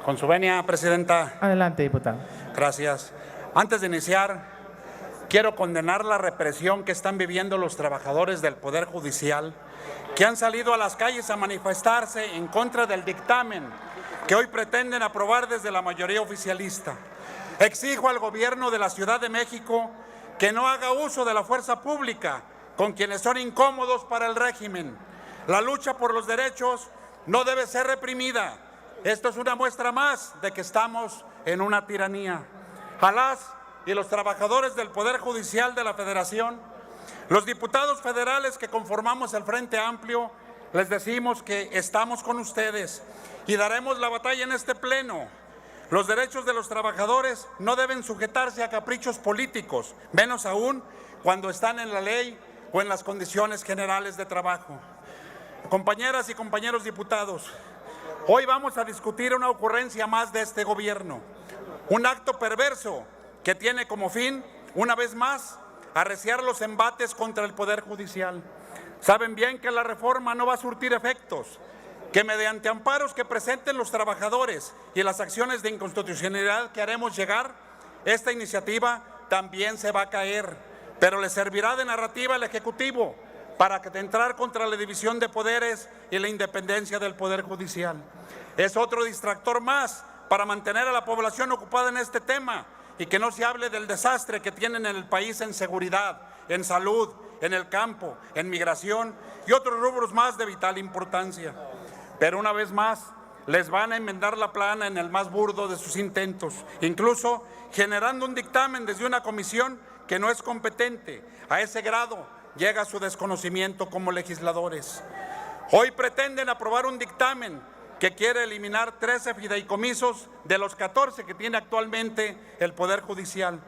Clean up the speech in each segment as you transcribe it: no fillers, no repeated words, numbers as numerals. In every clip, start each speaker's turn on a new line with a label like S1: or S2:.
S1: Con su venia, Presidenta.
S2: Adelante, diputado.
S1: Gracias. Antes de iniciar, quiero condenar la represión que están viviendo los trabajadores del Poder Judicial, que han salido a las calles a manifestarse en contra del dictamen que hoy pretenden aprobar desde la mayoría oficialista. Exijo al gobierno de la Ciudad de México que no haga uso de la fuerza pública con quienes son incómodos para el régimen. La lucha por los derechos no debe ser reprimida. Esto es una muestra más de que estamos en una tiranía. A las y los trabajadores del Poder Judicial de la Federación, los diputados federales que conformamos el Frente Amplio, les decimos que estamos con ustedes y daremos la batalla en este pleno. Los derechos de los trabajadores no deben sujetarse a caprichos políticos, menos aún cuando están en la ley o en las condiciones generales de trabajo. Compañeras y compañeros diputados, hoy vamos a discutir una ocurrencia más de este gobierno, un acto perverso que tiene como fin, una vez más, arreciar los embates contra el Poder Judicial. Saben bien que la reforma no va a surtir efectos, que mediante amparos que presenten los trabajadores y las acciones de inconstitucionalidad que haremos llegar, esta iniciativa también se va a caer, pero le servirá de narrativa al Ejecutivo para entrar contra la división de poderes y la independencia del Poder Judicial. Es otro distractor más para mantener a la población ocupada en este tema y que no se hable del desastre que tienen en el país en seguridad, en salud, en el campo, en migración y otros rubros más de vital importancia. Pero una vez más, les van a enmendar la plana en el más burdo de sus intentos, incluso generando un dictamen desde una comisión que no es competente. A ese grado llega su desconocimiento como legisladores. Hoy pretenden aprobar un dictamen que quiere eliminar 13 fideicomisos de los 14 que tiene actualmente el Poder Judicial.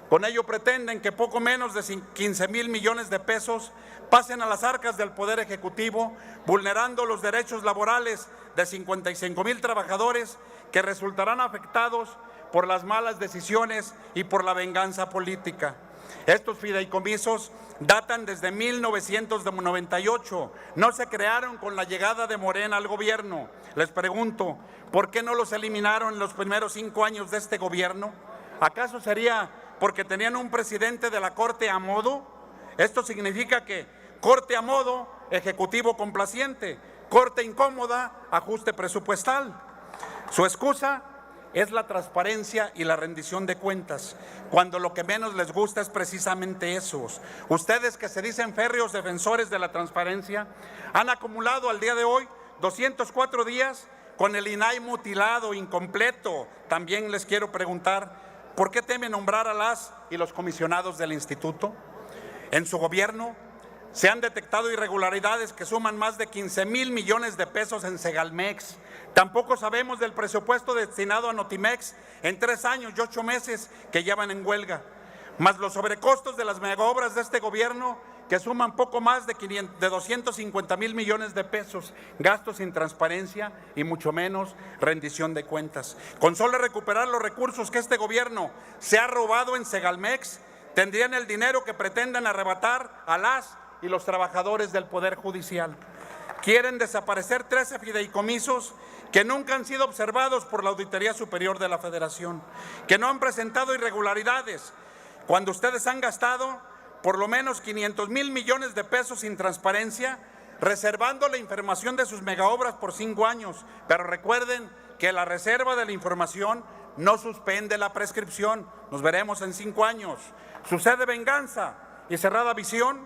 S1: Con ello pretenden que poco menos de 15,000 millones de pesos pasen a las arcas del Poder Ejecutivo, vulnerando los derechos laborales de 55,000 trabajadores que resultarán afectados por las malas decisiones y por la venganza política. Estos fideicomisos datan desde 1998, no se crearon con la llegada de Morena al gobierno. Les pregunto, ¿por qué no los eliminaron en los primeros 5 años de este gobierno? ¿Acaso sería porque tenían un presidente de la Corte a modo? Esto significa que Corte a modo, Ejecutivo complaciente, Corte incómoda, ajuste presupuestal. Su excusa es la transparencia y la rendición de cuentas, cuando lo que menos les gusta es precisamente eso. Ustedes que se dicen férreos defensores de la transparencia, han acumulado al día de hoy 204 días con el INAI mutilado, incompleto. También les quiero preguntar, ¿por qué teme nombrar a las y los comisionados del instituto? En su gobierno se han detectado irregularidades que suman más de 15,000 millones de pesos en Segalmex. Tampoco sabemos del presupuesto destinado a Notimex en 3 años y 8 meses que llevan en huelga, más los sobrecostos de las megaobras de este gobierno que suman poco más de 250,000 millones de pesos, gastos sin transparencia y mucho menos rendición de cuentas. Con solo recuperar los recursos que este gobierno se ha robado en Segalmex, tendrían el dinero que pretenden arrebatar a las y los trabajadores del Poder Judicial. Quieren desaparecer 13 fideicomisos que nunca han sido observados por la Auditoría Superior de la Federación, que no han presentado irregularidades, cuando ustedes han gastado por lo menos 500,000 millones de pesos sin transparencia, reservando la información de sus megaobras por 5 años. Pero recuerden que la reserva de la información no suspende la prescripción. Nos veremos en 5 años. Sucede venganza y cerrada visión.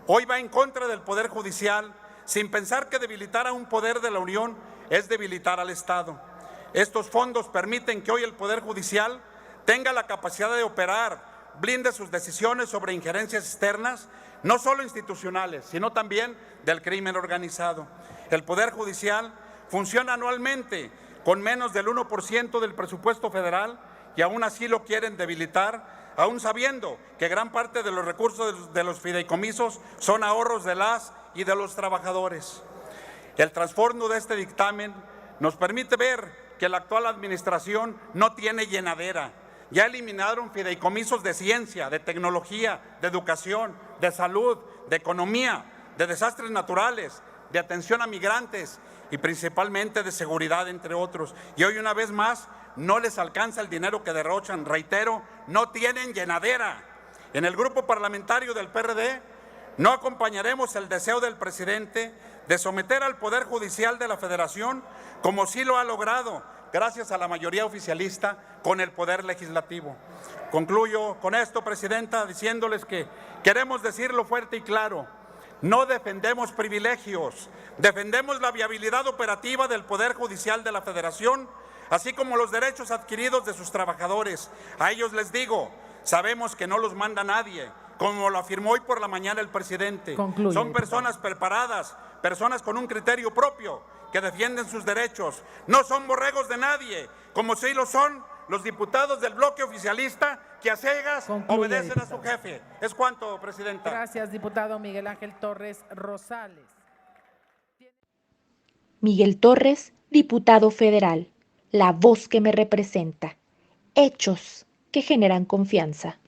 S1: Hoy va en contra del Poder Judicial, sin pensar que debilitar a un poder de la Unión es debilitar al Estado. Estos fondos permiten que hoy el Poder Judicial tenga la capacidad de operar, blinde sus decisiones sobre injerencias externas, no solo institucionales, sino también del crimen organizado. El Poder Judicial funciona anualmente con menos del 1% del presupuesto federal y aún así lo quieren debilitar, aún sabiendo que gran parte de los recursos de los fideicomisos son ahorros de las y de los trabajadores. El trasfondo de este dictamen nos permite ver que la actual administración no tiene llenadera. Ya eliminaron fideicomisos de ciencia, de tecnología, de educación, de salud, de economía, de desastres naturales, de atención a migrantes y principalmente de seguridad, entre otros. Y hoy, una vez más, no les alcanza el dinero que derrochan. Reitero, no tienen llenadera. En el grupo parlamentario del PRD no acompañaremos el deseo del presidente de someter al Poder Judicial de la Federación, como sí lo ha logrado, gracias a la mayoría oficialista, con el Poder Legislativo. Concluyo con esto, Presidenta, diciéndoles que queremos decirlo fuerte y claro: no defendemos privilegios, defendemos la viabilidad operativa del Poder Judicial de la Federación, así como los derechos adquiridos de sus trabajadores. A ellos les digo, sabemos que no los manda nadie, como lo afirmó hoy por la mañana el presidente.
S2: Concluye,
S1: Son personas preparadas, personas con un criterio propio, que defienden sus derechos. No son borregos de nadie, como sí lo son los diputados del bloque oficialista, que a ciegas obedecen a su jefe. Es cuanto, Presidenta.
S2: Gracias, diputado Miguel Ángel Torres Rosales.
S3: Miguel Torres, diputado federal, la voz que me representa. Hechos que generan confianza.